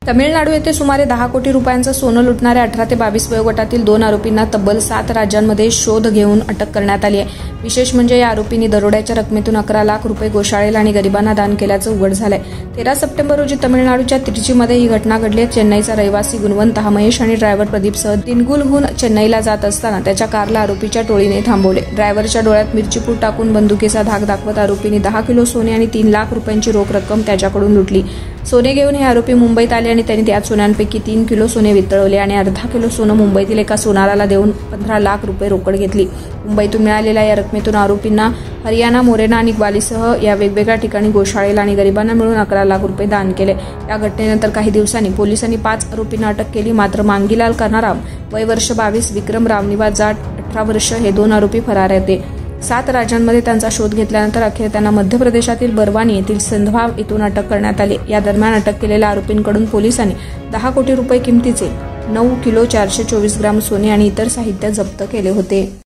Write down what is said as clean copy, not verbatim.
तमिळनाडू येथे सुमारे 10 कोटी रुपयांचं सोनं लुटणाऱ्या 18 ते 22 वयोगटातील 2 आरोपींना तब्बल 7 राज्यांमध्ये शोध घेऊन अटक करण्यात आली आहे। विशेष म्हणजे या आरोपींनी दरोड्याच्या रकमेतून 11 लाख रुपये गोशाळेला आणि गरिबांना दान केल्याचं उघड झालंय। 13 सप्टेंबर रोजी तमिळनाडूच्या तिरुचीमध्ये ही घटना घडली आहे। चेन्नईचा रहिवासी गुणवंत महेश आणि ड्रायव्हर प्रदीपसह दिनगुलहून चेन्नईला जात असताना त्याच्या कारला आरोपीच्या टोळीने थांबवले। ड्रायव्हरच्या डोळ्यात मिरची पूड टाकून बंदुकीचा धाक दाखवत आरोपींनी 10 किलो सोने आणि 3 लाख रुपयांची रोख रक्कम त्याच्याकडून लुटली। सोने घेऊन हे आरोपी मुंबईत आले आणि त्यांनी त्यात सोन्यांपैकी 3 किलो सोने वितळवले आणि अर्धा किलो सोनं मुंबईतील एका सोनाराला देऊन 15 लाख रुपये रोकड घेतली। मुंबईतून मिळालेल्या या रकमेतून आरोपींना हरियाणा, मोरेना आणि ग्वालिसह या वेगवेगळ्या ठिकाणी गोशाळेला आणि गरिबांना मिळून 11 लाख रुपये दान केले। या घटनेनंतर काही दिवसांनी पोलिसांनी 5 आरोपींना अटक केली। मात्र मांगीलाल कर्नाराम वय वर्ष 22, विक्रम रामनिवास जाट 18 वर्ष हे 2 आरोपी फरार होते। 7 राज्यांमध्ये त्यांचा शोध घेतल्यानंतर अखेर त्यांना मध्य प्रदेशातील बरवानी येथील सिंधवा येथून अटक करण्यात आली। या दरम्यान अटक केलेल्या आरोपींकडून पोलिसांनी 10 कोटी रुपये किमतीचे 9 किलो 424 ग्राम सोने आणि इतर साहित्य जप्त केले होते।